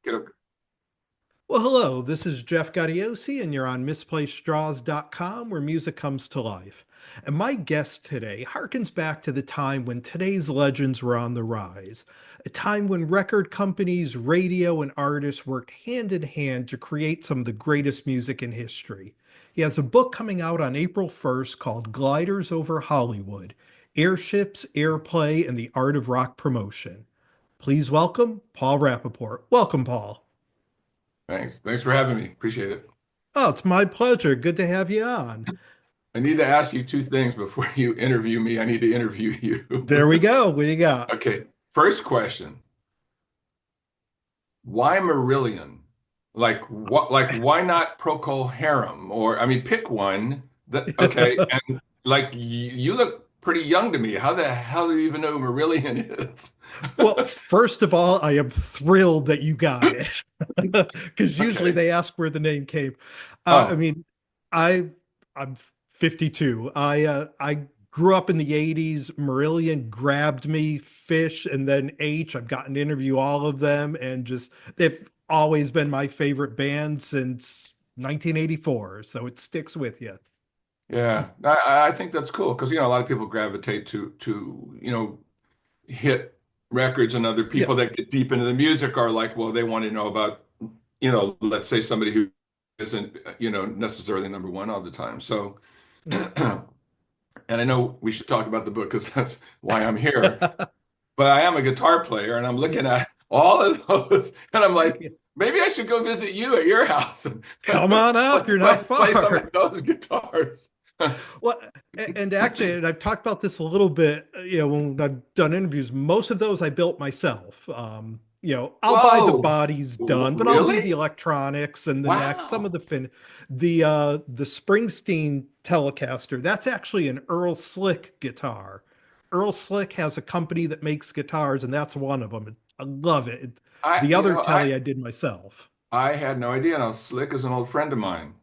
Get up. Well, hello, this is Jeff Gaudiosi, and you're on misplacedstraws.com where music comes to life. And my guest today harkens back to the time when today's legends were on the rise, a time when record companies, radio, and artists worked hand in hand to create some of the greatest music in history. He has a book coming out on April 1st called Gliders Over Hollywood: Airships, Airplay, and the Art of Rock Promotion. Please welcome Paul Rappaport. Welcome, Paul. Thanks. Thanks for having me. Appreciate it. Oh, it's my pleasure. Good to have you on. I need to ask you two things before you interview me. I need to interview There you. we go. What do you got? Okay. First question. Why Marillion? Like what why not Procol Harum? Or I mean pick one that okay, and you look pretty young to me. How the hell do you even know who Marillion is? Well, first of all, I am thrilled that you got it because usually Okay. they ask where the name came. I Oh, mean, I I'm 52. I grew up in the 80s. Marillion grabbed me, Fish, and then H. I've gotten to interview all of them, and just they've always been my favorite band since 1984. So it sticks with you. yeah. I think that's cool because a lot of people gravitate to hit records, and other Yeah. people that get deep into the music are like, well, they want to know about, let's say somebody who isn't, necessarily number one all the time. So, and I know we should talk about the book because that's why I'm here. But I am a guitar player and I'm looking at all of those and I'm like, maybe I should go visit you at your house and Come on up. You're not play some of far. those guitars. Well, and actually, and I've talked about this a little bit, when I've done interviews, most of those I built myself. I'll buy the Whoa, bodies done, but I'll do the really? electronics and the next, some of Wow. the the Springsteen Telecaster. That's actually an Earl Slick guitar. Earl Slick has a company that makes guitars, and that's one of them. I love it. I, The you other know, I, Telly I did myself. I had no idea. Now, Slick is an old friend of mine.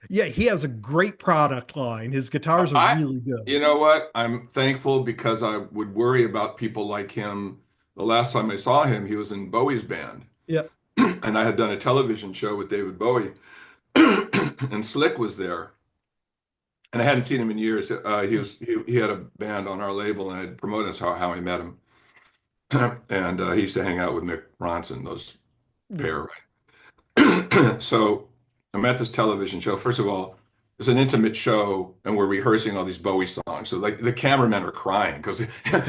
Yeah, he has a great product line. His guitars are I, really you good. know what? I'm thankful because I would worry about people like him. The last time I saw him, he was in Bowie's band, Yeah. and I had done a television show with David Bowie, and Slick was there, and I hadn't seen him in years. He had a band on our label, and I'd promoted us how I met him, and he used to hang out with Mick Ronson, those pair, right? So I'm at this television show. First of all, it's an intimate show, and we're rehearsing all these Bowie songs. So like the cameramen are crying because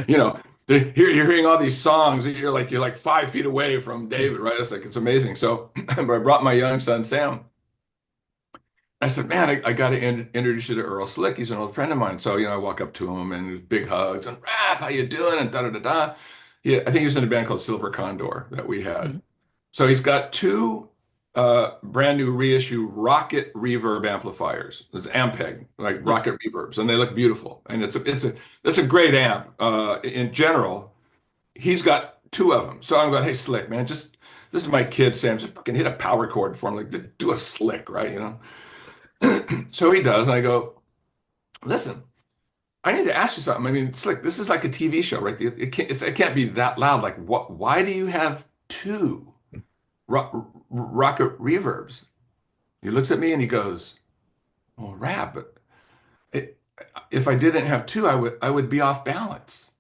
you know you're hearing all these songs, and you're like 5 feet away from David, right? It's amazing. So I brought my young son Sam. I said, man, I got to introduce you to Earl Slick. He's an old friend of mine. So I walk up to him and big hugs and rap, how you doing? And da da da da. Yeah, I think he was in a band called Silver Condor that we had. Mhm. So he's got two brand new reissue Rocket reverb amplifiers. It's Ampeg, like Yeah. Rocket reverbs, and they look beautiful. And it's a great amp. In general, he's got two of them. So I'm going, hey, Slick, man, just this is my kid, Sam. Just fucking hit a power chord for him, like do a Slick, right? So he does, and I go, listen, I need to ask you something. I mean, Slick, this is like a TV show, right? It can't be that loud. Like, what? Why do you have two Rocket reverbs? He looks at me and he goes, "Well, rap, but it, if I didn't have two, I would be off balance."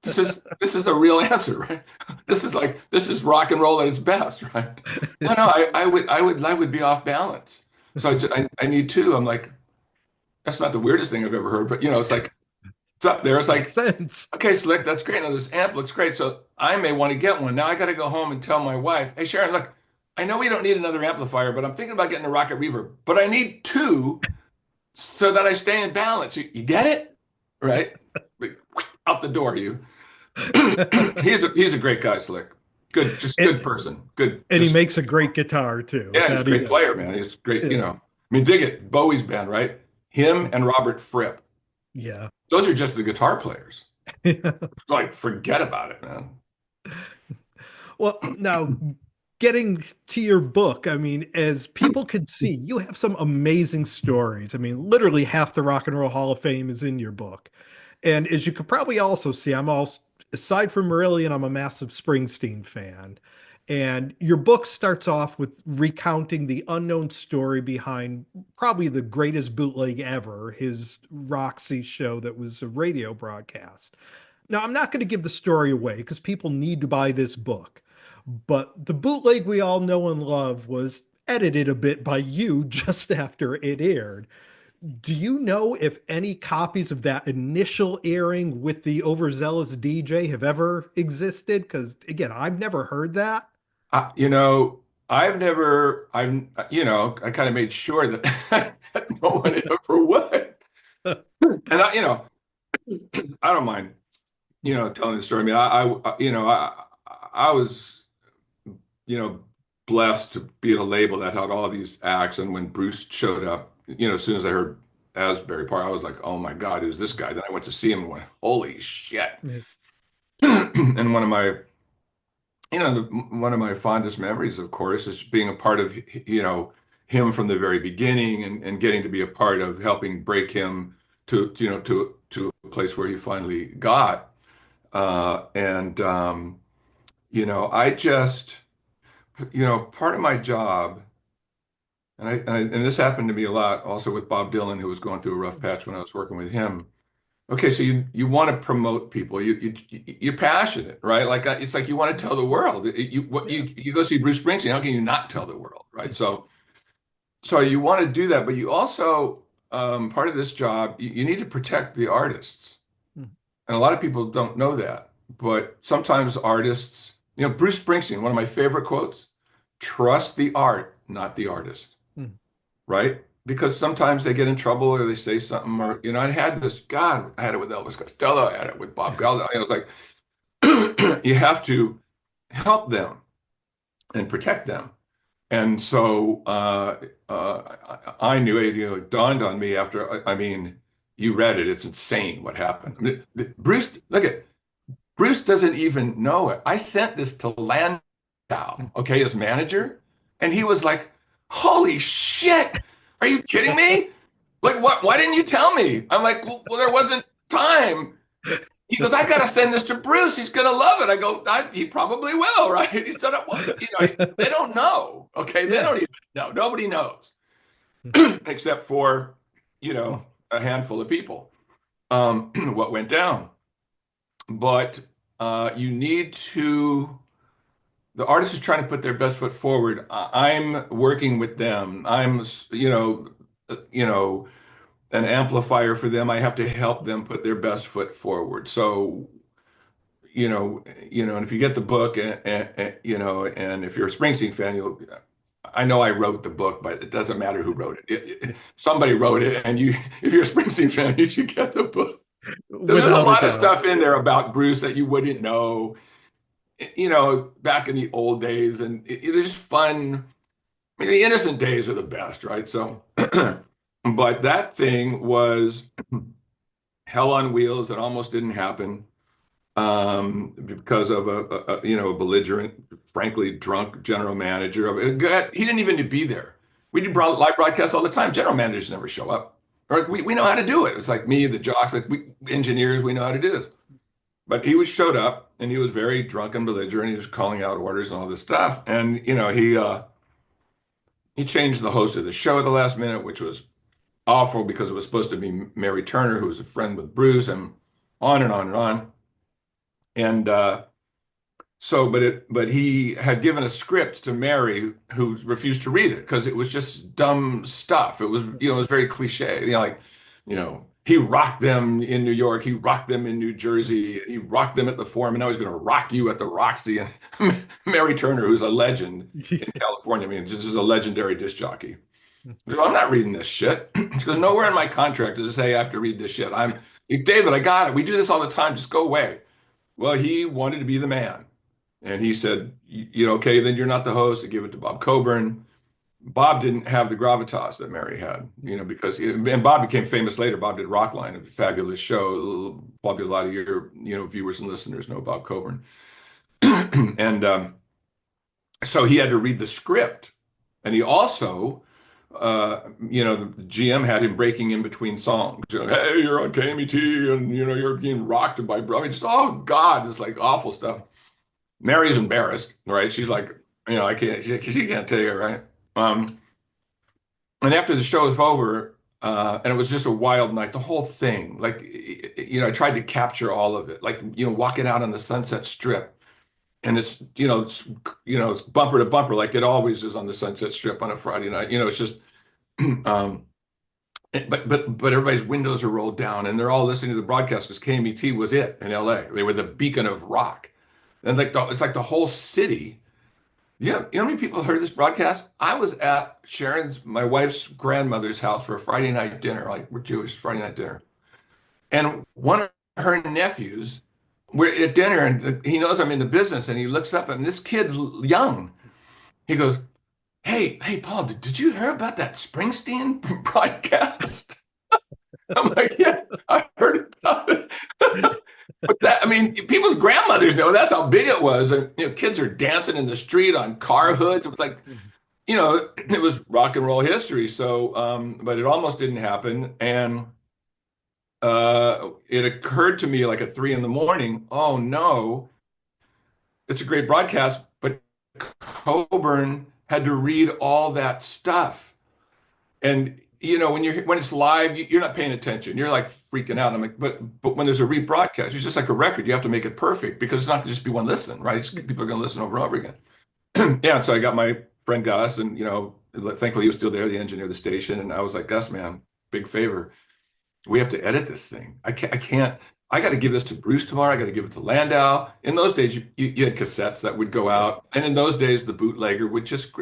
This is a real answer, right? This is rock and roll at its best, right? No, no, I would be off balance. So I need two. I'm like, that's not the weirdest thing I've ever heard, but it's like it's up there. It's Makes like, sense. okay, Slick, that's great. Now this amp looks great. So I may want to get one. Now I got to go home and tell my wife, hey, Sharon, look, I know we don't need another amplifier, but I'm thinking about getting a Rocket Reverb, but I need two so that I stay in balance. You get it? Right? Out the door, you. He's a great guy, Slick. Good, just And, good person. Good, and he just makes a great guitar too. yeah, he's a That he great does. player, man. He's great, Yeah. I mean, dig it. Bowie's band, right? Him and Robert Fripp. Yeah. Those are just the guitar players. Like, forget about it, man. Well, now getting to your book, I mean, as people could see, you have some amazing stories. I mean, literally half the Rock and Roll Hall of Fame is in your book. And as you could probably also see, I'm also, aside from Marillion, I'm a massive Springsteen fan. And your book starts off with recounting the unknown story behind probably the greatest bootleg ever, his Roxy show that was a radio broadcast. Now, I'm not going to give the story away because people need to buy this book, but the bootleg we all know and love was edited a bit by you just after it aired. Do you know if any copies of that initial airing with the overzealous DJ have ever existed? Because again, I've never heard that. You know, I kind of made sure that no one ever would. And I don't mind, telling the story. I mean, I was, you know, blessed to be at a label that had all these acts. And when Bruce showed up, as soon as I heard Asbury Park, I was like, oh my God, who's this guy? Then I went to see him and went, holy shit. And one of my fondest memories, of course, is being a part of, him from the very beginning and getting to be a part of helping break him to a place where he finally got. I just, part of my job, and this happened to me a lot also with Bob Dylan, who was going through a rough patch when I was working with him. Okay, so you want to promote people. You're passionate, right? Like it's like you want to tell the world. You go see Bruce Springsteen. How can you not tell the world, right? So you want to do that, but you also part of this job you need to protect the artists, and a lot of people don't know that. But sometimes artists, Bruce Springsteen, one of my favorite quotes: "Trust the art, not the artist." Right? Because sometimes they get in trouble or they say something, or I had this. God, I had it with Elvis Costello, I had it with Bob Geldof. It was like you have to help them and protect them. And so I knew it. It dawned on me after. I mean, you read it. It's insane what happened. I mean, Bruce, look at Bruce doesn't even know it. I sent this to Landau, okay, his manager, and he was like, "Holy shit! Are you kidding me? Like, what? Why didn't you tell me?" I'm like, "Well, there wasn't time." He goes, "I gotta send this to Bruce. He's gonna love it." I go, "He probably will, right?" He said, "Well, they don't know. Okay, they Yeah. don't even know. Nobody knows except for, a handful of people, what went down. But you need to. The artist is trying to put their best foot forward. I'm working with them. I'm, an amplifier for them. I have to help them put their best foot forward. So, and if you get the book, and if you're a Springsteen fan, I know I wrote the book, but it doesn't matter who wrote it. Somebody wrote it, and if you're a Springsteen fan, you should get the book. There's a Without a lot of doubt. stuff in there about Bruce that you wouldn't know, back in the old days, and it was just fun. I mean, the innocent days are the best, right? So, but that thing was hell on wheels. It almost didn't happen because of a belligerent, frankly drunk general manager. He didn't even need to be there. We do live broadcasts all the time. General managers never show up, or we know how to do it. It's like me, the jocks, like we engineers, we know how to do this. But he was showed up and he was very drunk and belligerent. He was calling out orders and all this stuff. And he changed the host of the show at the last minute, which was awful because it was supposed to be Mary Turner, who was a friend with Bruce, and on and on and on. And but he had given a script to Mary, who refused to read it because it was just dumb stuff. It was, it was very cliche. He rocked them in New York, he rocked them in New Jersey, he rocked them at the Forum, and now he's going to rock you at the Roxy. And Mary Turner, who's a legend in California, I mean, this is a legendary disc jockey. She goes, "I'm not reading this shit." She goes, "Nowhere in my contract does it say I have to read this shit. David, I got it. We do this all the time. Just go away." Well, he wanted to be the man. And he said, "Okay, then you're not the host." I give it to Bob Coburn. Bob didn't have the gravitas that Mary had, because, and Bob became famous later. Bob did Rockline, a fabulous show. Probably a lot of your, viewers and listeners know Bob Coburn. And so he had to read the script. And he also, the GM had him breaking in between songs. "Hey, you're on KMET and, you're being rocked by bro." I mean, just, oh God, it's like awful stuff. Mary's embarrassed, right? She's like, I can't, she can't take it, right? Um, and after the show was over, and it was just a wild night, the whole thing, like, I tried to capture all of it, like, walking out on the Sunset Strip, and it's bumper to bumper, like it always is on the Sunset Strip on a Friday night. It's just, um, but everybody's windows are rolled down, and they're all listening to the broadcast because KMET was it in LA. They were the beacon of rock, and it's like the whole city. Yeah, you know how many people heard this broadcast? I was at my wife's grandmother's house for a Friday night dinner, like we're Jewish Friday night dinner. And one of her nephews, we're at dinner and he knows I'm in the business and he looks up and this kid's young. He goes, hey, Paul, did you hear about that Springsteen broadcast? I'm like, yeah, I heard about it. But I mean, people's grandmothers know that's how big it was. And, kids are dancing in the street on car hoods. It was like, it was rock and roll history. So, but it almost didn't happen. And it occurred to me like at 3 in the morning, oh no, it's a great broadcast, but Coburn had to read all that stuff. And when it's live, you're not paying attention. You're like freaking out. I'm like, but when there's a rebroadcast, it's just like a record. You have to make it perfect because it's not just be one listen, right? People are going to listen over and over again. Yeah, so I got my friend Gus, and thankfully he was still there, the engineer of the station, and I was like, Gus, man, big favor. We have to edit this thing. I can't. I got to give this to Bruce tomorrow. I got to give it to Landau. In those days, you had cassettes that would go out, and in those days, the bootlegger would just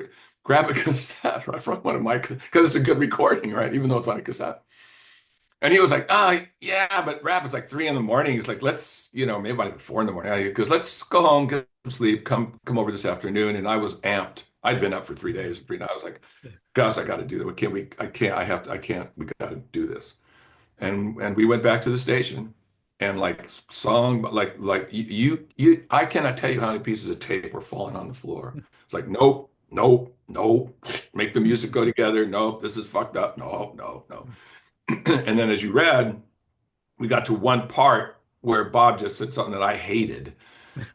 grab a cassette right from one of my because it's a good recording, right? Even though it's on a cassette. And he was like, yeah, but rap is like 3 in the morning. He's like, let's, maybe about 4 in the morning. He goes, let's go home, get some sleep, come over this afternoon. And I was amped. I'd been up for 3 days, 3 nights. I was like, Gus, I got to do that. I can't, we got to do this. And we went back to the station and like song, like I cannot tell you how many pieces of tape were falling on the floor. It's like, nope, nope, nope, make the music go together. Nope, this is fucked up. No, no, no. And then as you read, we got to one part where Bob just said something that I hated,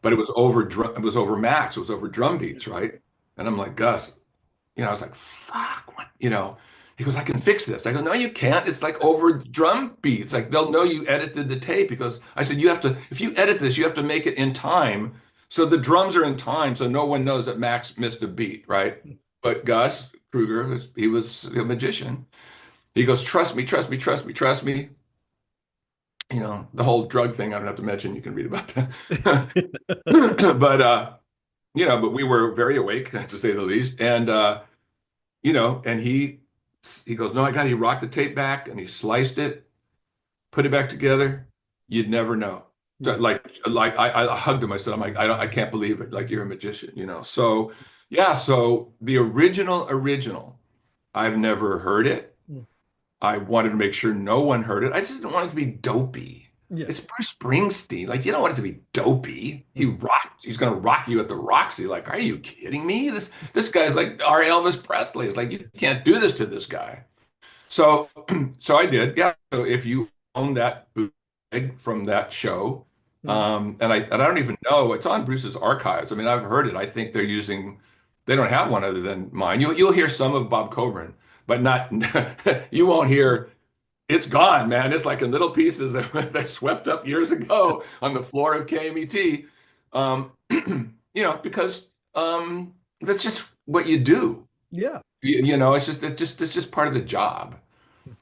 but it was over Max, it was over drum beats, right? And I'm like, Gus, I was like, fuck, what? He goes, I can fix this. I go, no, you can't. It's like over drum beats. Like they'll know you edited the tape because I said, if you edit this, you have to make it in time. So the drums are in time. So no one knows that Max missed a beat, right? But Gus Kruger, he was a magician. He goes, trust me, trust me, trust me, trust me. The whole drug thing, I don't have to mention, you can read about that. But we were very awake, to say the least. And and he goes, no, he rocked the tape back and he sliced it, put it back together. You'd never know. So, I hugged him. I said, I'm like, I can't believe it. Like you're a magician. So yeah, so the original, I've never heard it. I wanted to make sure no one heard it. I just didn't want it to be dopey. Yeah. It's Bruce Springsteen. Like, you don't want it to be dopey. He's gonna rock you at the Roxy. Like, are you kidding me? This guy's like our Elvis Presley. It's like you can't do this to this guy. So so I did. Yeah. So if you own that bootleg from that show, and I don't even know, it's on Bruce's archives. I mean, I've heard it. I think they don't have one other than mine. You'll hear some of Bob Coburn, but not you won't hear it's gone, man. It's like in little pieces that swept up years ago on the floor of KMET. Because that's just what you do. Yeah. It's just part of the job.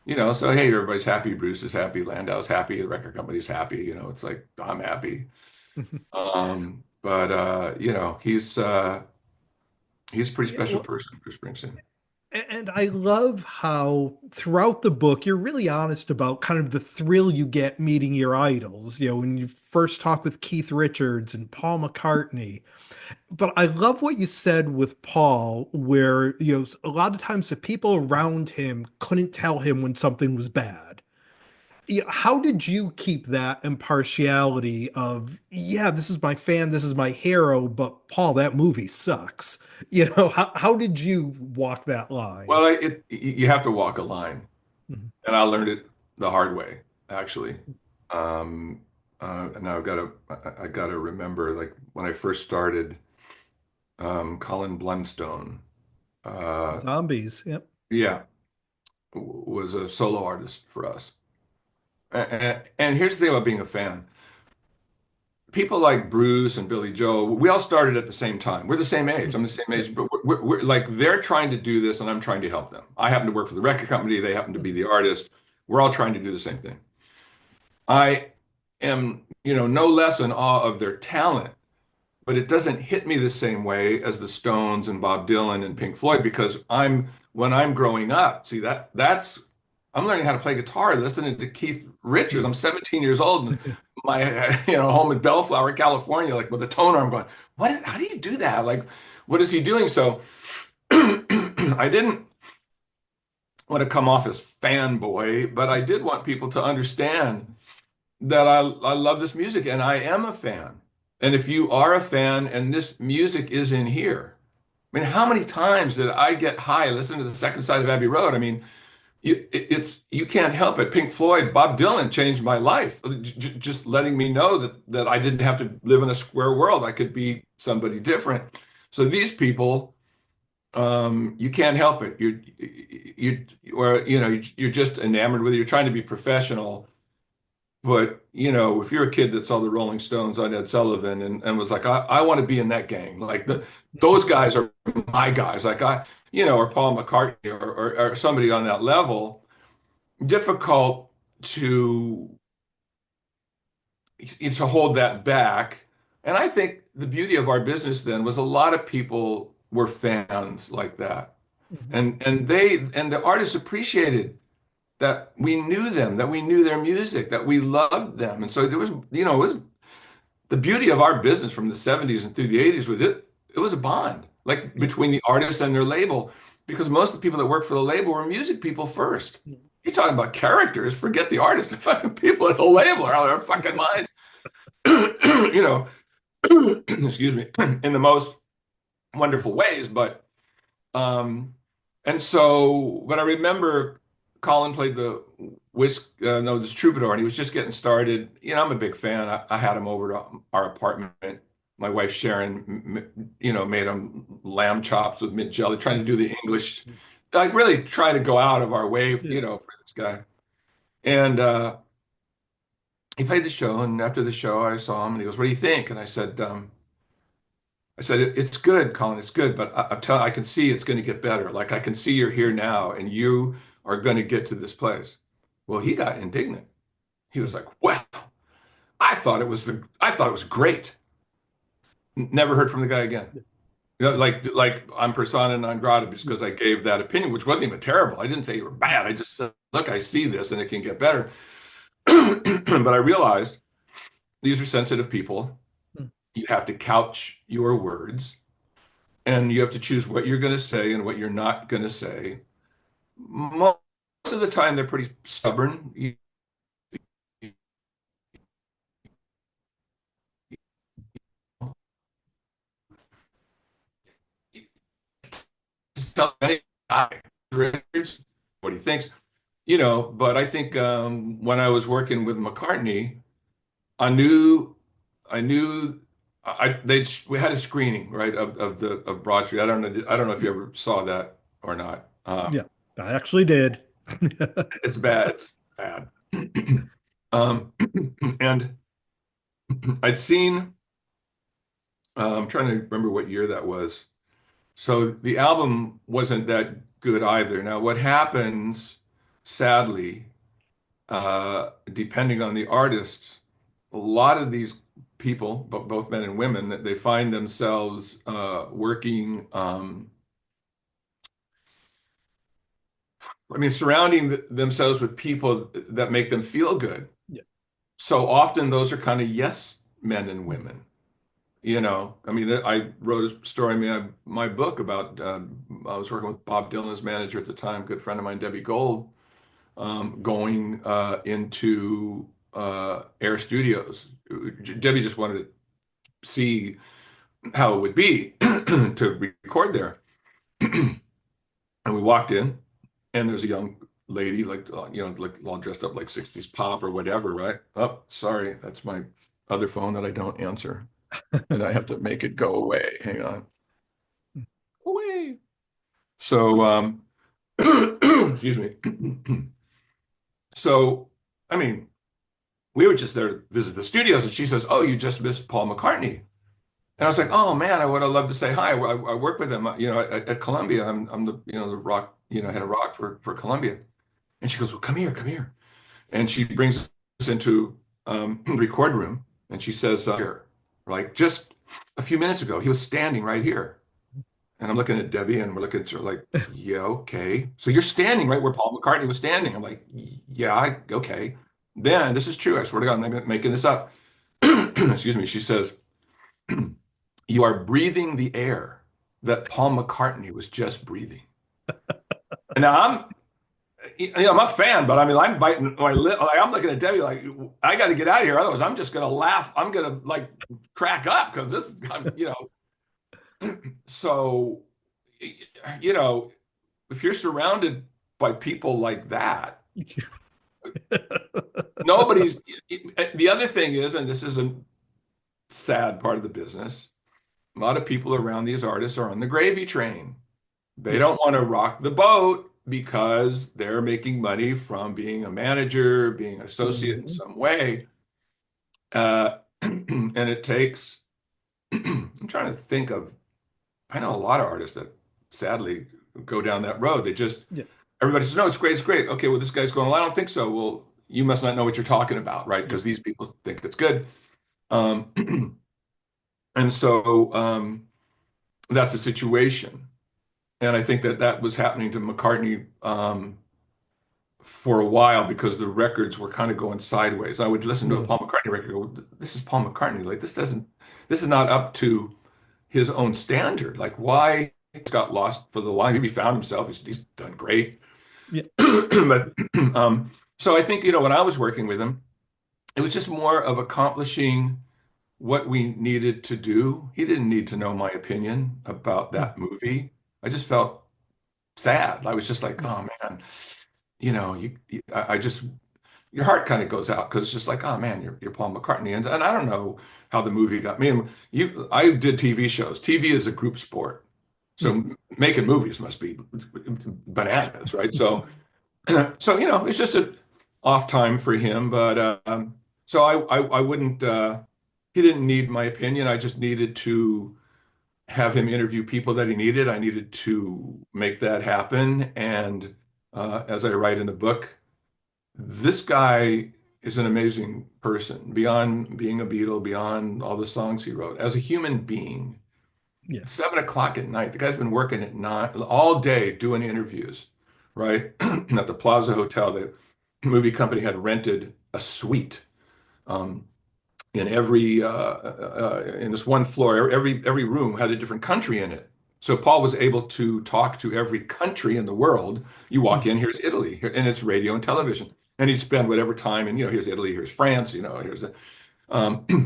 So hey, everybody's happy. Bruce is happy. Landau's happy. The record company's happy. It's like I'm happy. But he's a pretty Yeah, special well, person, Bruce Springsteen. and I love how throughout the book you're really honest about kind of the thrill you get meeting your idols. When you first talk with Keith Richards and Paul McCartney. But I love what you said with Paul, where a lot of times the people around him couldn't tell him when something was bad. How did you keep that impartiality of, yeah, this is my fan, this is my hero, but Paul, that movie sucks. How did you walk that line? Well, you have to walk a line, Mhm. and I learned it the hard way, actually. Um, now I gotta remember like when I first started, Colin Blunstone, uh, Zombies. Yep. yeah, was a solo artist for us. And here's the thing about being a fan. People like Bruce and Billy Joe, we all started at the same time. We're the same age. I'm the same Yep. age, but we're like they're trying to do this, and I'm trying to help them. I happen to work for the record company. They happen to be the artist. We're all trying to do the same thing. I am, no less in awe of their talent, but it doesn't hit me the same way as the Stones and Bob Dylan and Pink Floyd because when I'm growing up, see that's I'm learning how to play guitar listening to Keith Richards. I'm 17 years old and my home in Bellflower, California, like with a tone arm going, how do you do that? Like, what is he doing? So I didn't want to come off as fanboy, but I did want people to understand that I love this music and I am a fan. And if you are a fan and this music is in here, I mean, how many times did I get high listening to the second side of Abbey Road? I mean, you can't help it. Pink Floyd, Bob Dylan changed my life. Just letting me know that I didn't have to live in a square world. I could be somebody different. So these people, you can't help it. You're just enamored with it. You're trying to be professional. But, if you're a kid that saw the Rolling Stones on Ed Sullivan and was like, I want to be in that gang. Like those guys are my guys. Like or Paul McCartney or somebody on that level, difficult to hold that back. And I think the beauty of our business then was a lot of people were fans like that. Mhm. And the artists appreciated that we knew them, that we knew their music, that we loved them. And so there was, it was the beauty of our business from the 70s and through the 80s was it was a bond, like Yeah. between the artist and their label, because most of the people that worked for the label were music people first. You're talking about characters, forget the artist. The fucking people at the label are out of their fucking minds. you know, excuse me, in the most wonderful ways, but and so, but I remember Colin played the no, this troubadour, and he was just getting started. I'm a big fan. I had him over to our apartment. My wife Sharon, made him lamb chops with mint jelly, trying to do the English, like really trying to go out of our way, Yeah. for this guy. And he played the show, and after the show, I saw him, and he goes, "What do you think?" And I said, It's good, Colin, it's good, but I can see it's going to get better. Like I can see you're here now and you are going to get to this place." Well, he got indignant. He was like, "Well, I thought it was great." Never heard from the guy again. Like I'm persona non grata because I gave that opinion, which wasn't even terrible. I didn't say you were bad. I just said, look, I see this and it can get better. But I realized these are sensitive people. You have to couch your words and you have to choose what you're going to say and what you're not going to say. Most of the time, they're pretty stubborn. You just tell any guy what he thinks, But I think when I was working with McCartney, I knew, I knew, we had a screening right of Broad Street. I don't know if you ever saw that or not. Yeah. I actually did. It's bad. It's bad. Um, and I'd seen. I'm trying to remember what year that was. So the album wasn't that good either. Now, what happens, sadly, depending on the artists, a lot of these people, both men and women, that they find themselves working. I mean, surrounding themselves with people that make them feel good. Yeah. So often, those are kind of yes men and women. I mean, I wrote a story in my book about, I was working with Bob Dylan's manager at the time, good friend of mine, Debbie Gold, going into Air Studios. Debbie just wanted to see how it would be to record there. And we walked in, and there's a young lady, like like all dressed up like 60s pop or whatever, right? Oh, sorry, that's my other phone that I don't answer, and I have to make it go away. Hang on, away. So, excuse me. So, I mean, we were just there to visit the studios, and she says, "Oh, you just missed Paul McCartney." And I was like, "Oh man, I would have loved to say hi. I work with him, at Columbia. I'm the the rock, head of rock for Columbia." And she goes, "Well, come here, come here." And she brings us into record room, and she says, "Here, like just a few minutes ago, he was standing right here." And I'm looking at Debbie, and we're looking at her like, "Yeah, okay. So you're standing right where Paul McCartney was standing." I'm like, "Yeah, okay." Then this is true. I swear to God, I'm not making this up. Excuse me. She says, "You are breathing the air that Paul McCartney was just breathing." And now I'm a fan, but I mean, I'm biting my lip. Like, I'm looking at Debbie like, I got to get out of here. Otherwise, I'm just going to laugh. I'm going to like crack up because so, you know, if you're surrounded by people like that, nobody's, the other thing is, and this is a sad part of the business, a lot of people around these artists are on the gravy train. They Yeah. don't want to rock the boat because they're making money from being a manager, being an associate in Mhm. some way. And it takes, I'm trying to think of, I know a lot of artists that sadly go down that road. Yeah. Everybody says, no, it's great, it's great. Okay, well, this guy's going, well, I don't think so. Well, you must not know what you're talking about, right? Yeah. Because these people think it's good. Um, and so that's a situation. And I think that that was happening to McCartney for a while because the records were kind of going sideways. I would listen to a Mm. Paul McCartney record, and go, this is Paul McCartney. Like this is not up to his own standard. Like why he got lost for the while. Maybe he found himself. He's done great. Yeah. But so I think, when I was working with him, it was just more of accomplishing what we needed to do. He didn't need to know my opinion about Mm. that movie. I just felt sad. I was just like, Yeah. oh man, I just your heart kind of goes out because it's just like, oh man, you're Paul McCartney, and I don't know how the movie got me. And I did TV shows. TV is a group sport, Yeah. so making movies must be bananas, right? So, so it's just a off time for him. But so I wouldn't. He didn't need my opinion. I just needed to have him interview people that he needed. I needed to make that happen, and as I write in the book, this guy is an amazing person beyond being a Beatle, beyond all the songs he wrote. As a human being, Yeah. 7 o'clock at night, the guy's been working at 9 all day doing interviews, right? At the Plaza Hotel, the movie company had rented a suite um, in every in this one floor. Every room had a different country in it. So Paul was able to talk to every country in the world. You walk Mm. in, here's Italy, and it's radio and television. And he'd spend whatever time, and here's Italy, here's France, here's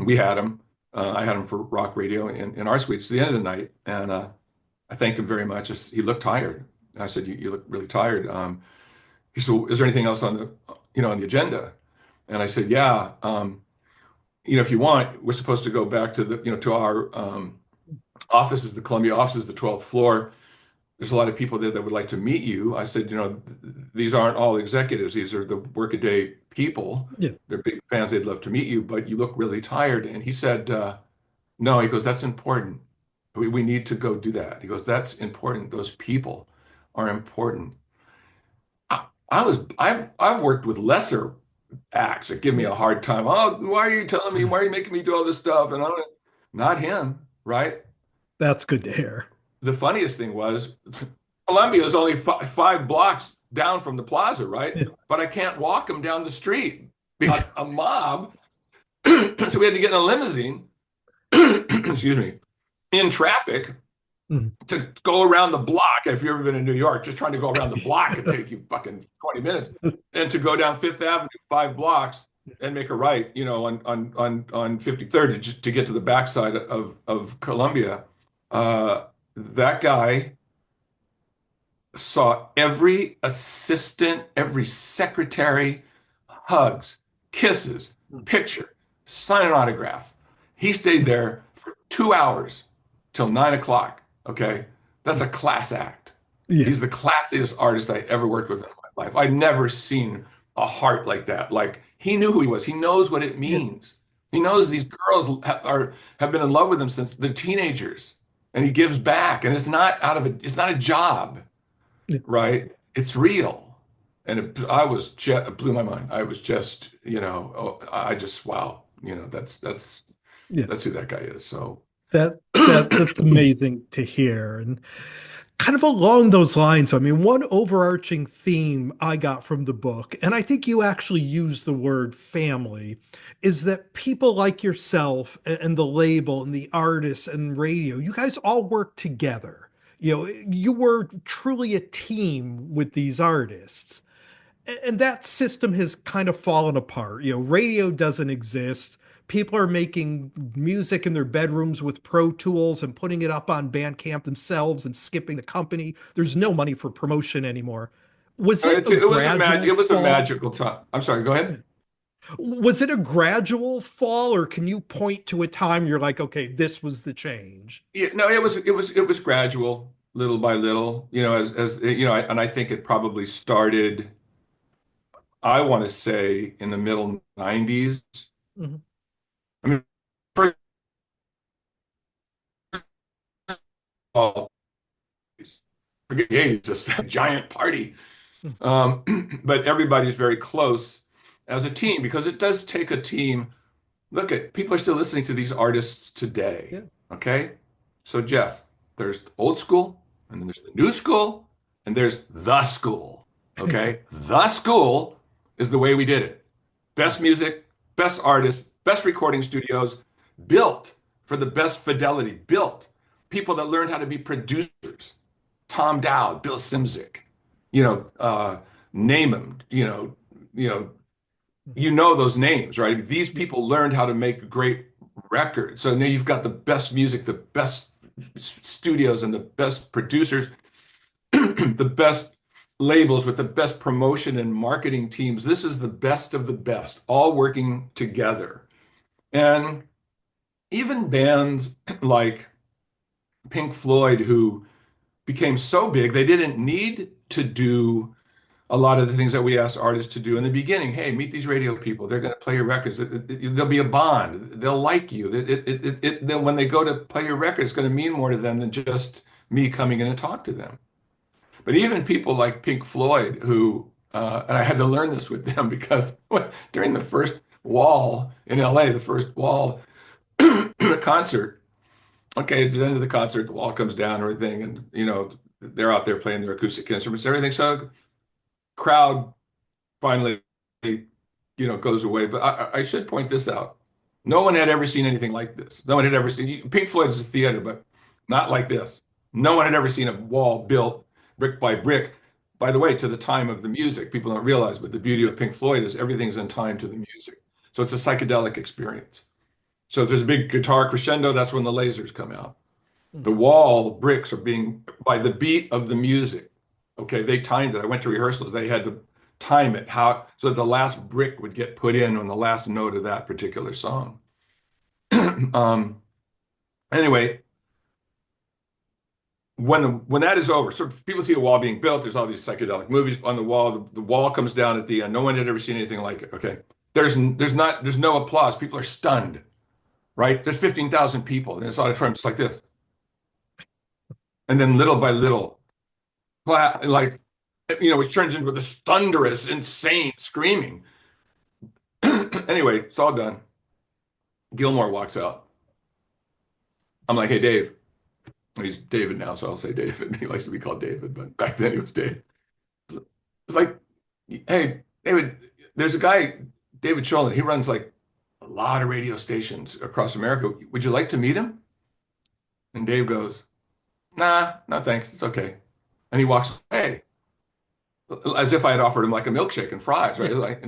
we had him. I had him for rock radio in our suites at the end of the night, and I thanked him very much. He looked tired. I said, "You look really tired." He said, "Is there anything else on the agenda?" And I said, "Yeah. If you want, we're supposed to go back to to our offices, the Columbia offices, the 12th floor. There's a lot of people there that would like to meet you." I said, these aren't all executives. These are the workaday people. Yeah. They're big fans. They'd love to meet you, but you look really tired. And he said, no, he goes, that's important. We need to go do that. He goes, that's important. Those people are important. I've worked with lesser acts that give me Yeah. a hard time. Oh, why are you telling me? Why are you making me do all this stuff? And not him, right? That's good to hear. The funniest thing was Columbia is only 5 blocks down from the plaza, right? Yeah. But I can't walk him down the street because a mob. So we had to get in a limousine, excuse me, in traffic Mm. to go around the block. If you've ever been in New York, just trying to go around the block could take you fucking 20 minutes. And to go down Fifth Avenue 5 blocks and make a right, on 53rd to get to the backside of Columbia. That guy saw every assistant, every secretary, hugs, kisses, picture, sign an autograph. He stayed there for 2 hours till 9 o'clock. Okay. That's a class act. Yeah. He's the classiest artist I ever worked with in my life. I've never seen a heart like that. Like he knew who he was. He knows what it Yeah. means. He knows these girls have been in love with him since they're teenagers, and he gives back. And it's not a job, Yeah. right? It's real. And it blew my mind. I was just, I just, wow, Yeah. that's who that guy is. So, That's amazing to hear. And kind of along those lines, I mean, one overarching theme I got from the book, and I think you actually use the word family, is that people like yourself and the label and the artists and radio, you guys all work together. You were truly a team with these artists. And that system has kind of fallen apart. Radio doesn't exist. People are making music in their bedrooms with Pro Tools and putting it up on Bandcamp themselves and skipping the company. There's no money for promotion anymore. Was it a it gradual was a fall? magical time. I'm sorry, go ahead. Was it a gradual fall, or can you point to a time you're like, okay, this was the change? Yeah, no, it was gradual, little by little, and I think it probably started, I want to say, in the middle 90s. Mhm. I mean, first of all, forget, yeah, it's just a giant party. But everybody's very close as a team because it does take a team. Look at people are still listening to these artists today. Yeah. Okay. So, Jeff, there's old school, and then there's the new school, and there's the school. Okay. The school is the way we did it. Best music, best artists, best recording studios, built for the best fidelity, built people that learned how to be producers. Tom Dowd, Bill Simzik, you know, uh, name them, you know, those names, right? These Yeah. people learned how to make great records. So now you've got the best music, the best studios, and the best producers, the best labels with the best promotion and marketing teams. This is the best of the best, all working together. And even bands like Pink Floyd, who became so big, they didn't need to do a lot of the things that we asked artists to do in the beginning. Hey, meet these radio people. They're going to play your records. There'll be a bond. They'll like you. Then when they go to play your record, it's going to mean more to them than just me coming in and talk to them. But even people like Pink Floyd, and I had to learn this with them because during the first Wall in LA, the first Wall concert, okay, it's the end of the concert, the wall comes down and everything, and they're out there playing their acoustic instruments, everything. So crowd finally, goes away. But I should point this out. No one had ever seen anything like this. No one had ever seen Pink Floyd's a theater, but not like this. No one had ever seen a wall built brick by brick. By the way, to the time of the music, people don't realize, but the beauty of Pink Floyd is everything's in time to the music. So it's a psychedelic experience. So if there's a big guitar crescendo, that's when the lasers come out. The wall bricks are being by the beat of the music. Okay, they timed it. I went to rehearsals. They had to time it how so that the last brick would get put in on the last note of that particular song. um, anyway, when that is over, so people see a wall being built. There's all these psychedelic movies on the wall. The wall comes down at the end. No one had ever seen anything like it. Okay, there's no applause. People are stunned, right? There's 15,000 people in this auditorium, just like this, and then little by little like which turns into this thunderous, insane screaming. Anyway, it's all done. Gilmore walks out. I'm like, hey, Dave. He's David now, so I'll say David. He likes to be called David, but back then he was Dave. It's like, hey, David, there's a guy, David Sholin. He runs like a lot of radio stations across America. Would you like to meet him? And Dave goes, nah, no thanks. It's okay. And he walks away, as if I had offered him like a milkshake and fries, right? Like,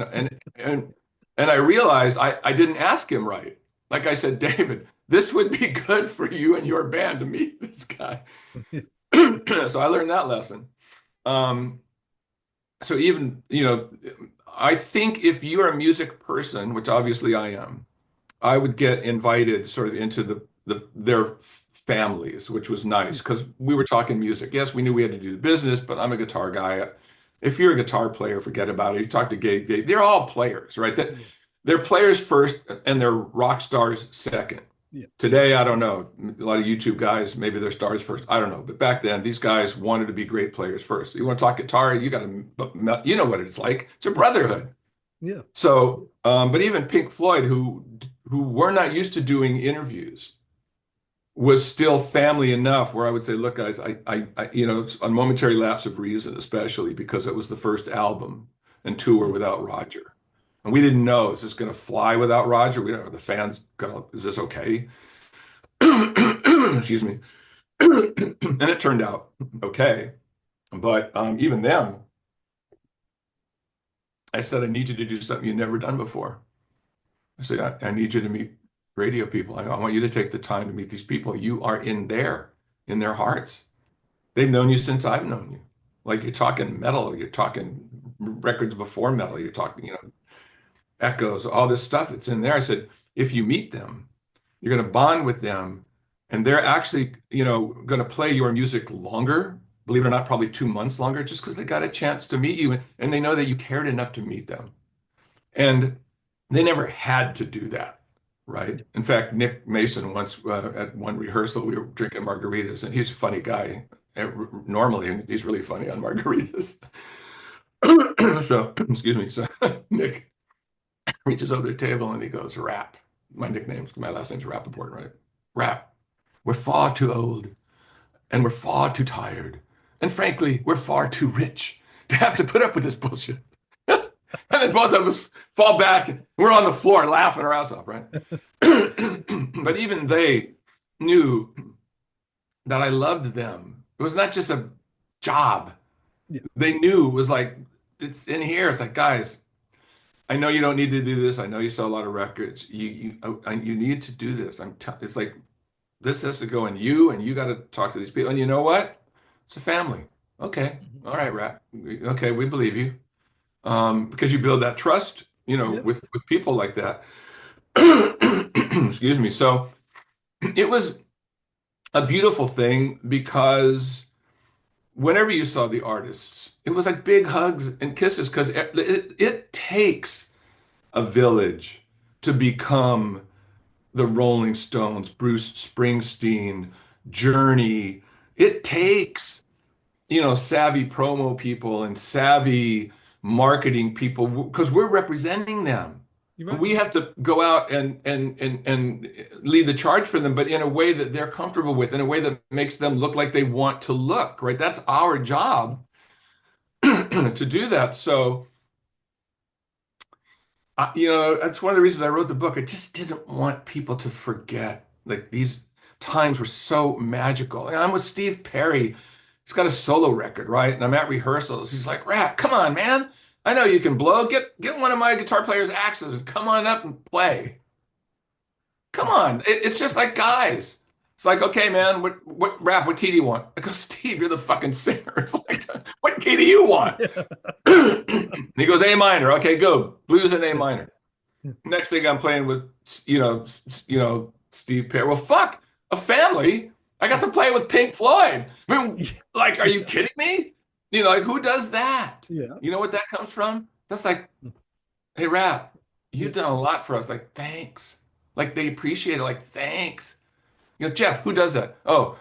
and I realized I didn't ask him right. Like I said, David, this would be good for you and your band to meet this guy. So I learned that lesson. Um, so even, I think if you're a music person, which obviously I am, I would get invited sort of into their families, which was nice Yeah. because we were talking music. Yes, we knew we had to do the business, but I'm a guitar guy. If you're a guitar player, forget about it. You talk to gay, they're all players, right? Yeah. They're players first and they're rock stars second. Yeah. Today, I don't know. A lot of YouTube guys, maybe they're stars first. I don't know. But back then, these guys wanted to be great players first. You want to talk guitar, you got to, you know what it's like. It's a brotherhood. Yeah. So, but even Pink Floyd, who were not used to doing interviews, was still family enough where I would say, look, guys, it's a momentary lapse of reason, especially because it was the first album and tour Yeah. without Roger. And we didn't know, is this going to fly without Roger? We don't know, the fans gonna, is this okay? Excuse me. And it turned out okay. But even then, I said, I need you to do something you've never done before. I said, I need you to meet radio people. I want you to take the time to meet these people. You are in their hearts. They've known you since I've known you. Like you're talking metal, you're talking records before metal, you're talking, echoes, all this stuff that's in there. I said, if you meet them, you're going to bond with them, and they're actually, going to play your music longer, believe it or not, probably 2 months longer, just because they got a chance to meet you and they know that you cared enough to meet them. And they never had to do that, right? Yeah. In fact, Nick Mason once at one rehearsal, we were drinking margaritas, and he's a funny guy. Normally, he's really funny on margaritas. So, excuse me. So Nick reaches over the table and he goes, "Rap." My last name's Rappaport, right? Rap. We're far too old and we're far too tired. And frankly, we're far too rich to have to put up with this bullshit. And then both of us fall back and we're on the floor laughing our ass off, right? But even they knew that I loved them. It was not just a job. Yeah. They knew it was like, it's in here. It's like, guys, I know you don't need to do this. I know you sell a lot of records. You need to do this. It's like this has to go in you, and you got to talk to these people. And you know what? It's a family. Okay, Mhm. all right, Rat. Okay, we believe you. Because you build that trust, Yeah. with people like that. Excuse me. So it was a beautiful thing because whenever you saw the artists, it was like big hugs and kisses because it takes a village to become the Rolling Stones, Bruce Springsteen, Journey. It takes, savvy promo people and savvy marketing people because we're representing them. You're And right. we have to go out and lead the charge for them, but in a way that they're comfortable with, in a way that makes them look like they want to look, right? That's our job to do that. So that's one of the reasons I wrote the book. I just didn't want people to forget. Like these times were so magical. And I'm with Steve Perry. He's got a solo record, right? And I'm at rehearsals. He's like, "Rap, come on, man. I know you can blow. Get one of my guitar players' axes and come on up and play. Come on." It's just like guys. It's like, okay, man, what rap? What key do you want? I go, Steve, you're the fucking singer. It's like, what key do you want? He goes, A minor. Okay, go. Blues in A Yeah. minor. Next thing I'm playing with, Steve Perry. Well, fuck, a family. I got to play with Pink Floyd. I mean, Yeah. like, are you Yeah. kidding me? Like who does that? Yeah. You know what that comes from? That's like, hey, Rap, Yeah. you've done a lot for us. Like, thanks. Like they appreciate it. Like, thanks. Jeff, who does that? Oh,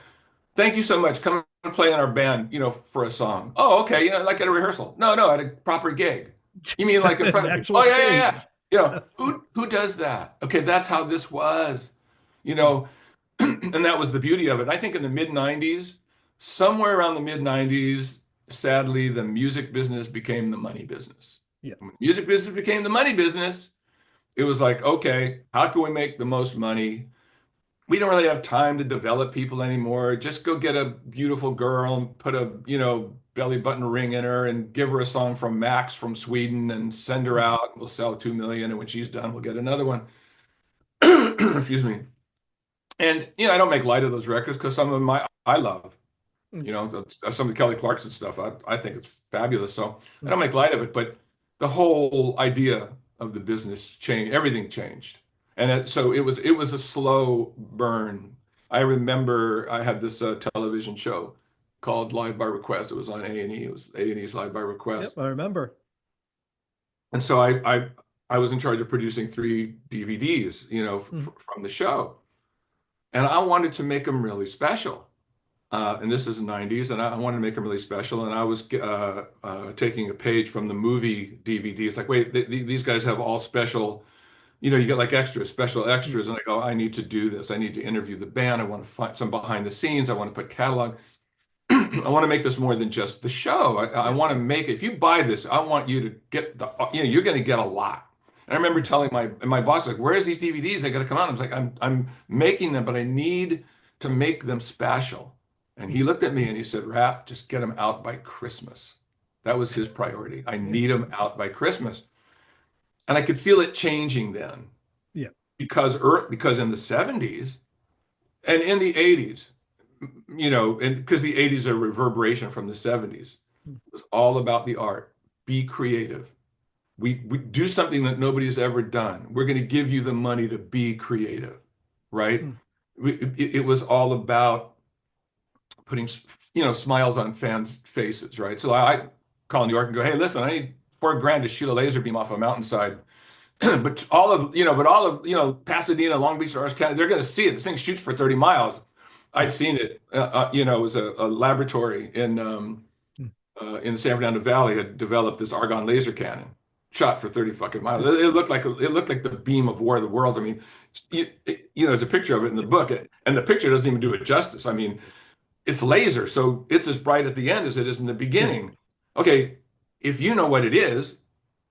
thank you so much. Come and play in our band, for a song. Oh, okay. Like at a rehearsal. No, no, at a proper gig. You mean like in front An of people? actual Oh, yeah, yeah, yeah. stage. Who does that? Okay, that's how this was. You know, and that was the beauty of it. I think in the mid 90s, somewhere around the mid 90s, sadly, the music business became the money business. Yeah. When the music business became the money business, it was like, okay, how can we make the most money? We don't really have time to develop people anymore. Just go get a beautiful girl and put a, belly button ring in her and give her a song from Max from Sweden and send her out. We'll sell 2 million. And when she's done, we'll get another one. Excuse me. And, I don't make light of those records because some of them I love. You know, some of the Kelly Clarkson stuff, I think it's fabulous. So I Mm. don't make light of it, but the whole idea of the business changed. Everything changed, and so it was a slow burn. I remember I had this television show called Live by Request. It was on A&E. It was A&E's Live by Request, Yep, I remember. and so I was in charge of producing three DVDs, you know, Mm. from the show, and I wanted to make them really special. And this is the 90s, and I wanted to make them really special. And I was taking a page from the movie DVD. It's like, wait, these guys have all special, you know, you get like extras, special Mm. extras. And I go, I need to do this. I need to interview the band. I want to find some behind the scenes. I want to put catalog. I want to make this more than just the show. I Yeah. want to make it. If you buy this, I want you to get you know, you're going to get a lot. And I remember Mm. telling my boss, like, where's these DVDs? They got to come out. I was like, I'm making them, but I need to make them special. And Mm. he looked at me and he said, Rap, just get them out by Christmas. That was his priority. I Yeah. need them out by Christmas. And I could feel it changing then Yeah. because in the 70s and in the 80s, you know, and because the 80s are a reverberation from the 70s. Mm. It was all about the art. Be creative. We do something that nobody's ever done. We're going to give you the money to be creative, right? Mm. It was all about putting, you know, smiles on fans' faces, right? So I call New York and go, hey, listen, I need $4,000 to shoot a laser beam off a mountainside. But all of, you know, Pasadena, Long Beach, Orange County, they're going to see it. This thing shoots for 30 miles. Mm. I'd seen it. You know, it was a laboratory Mm. in the San Fernando Valley had developed this argon laser cannon, shot for 30 fucking miles. It looked like the beam of War of the Worlds. I mean, you know, there's a picture of it in the book, and the picture doesn't even do it justice. I mean, it's laser, so it's as bright at the end as it is in the Yeah. beginning. Okay, if you know what it is,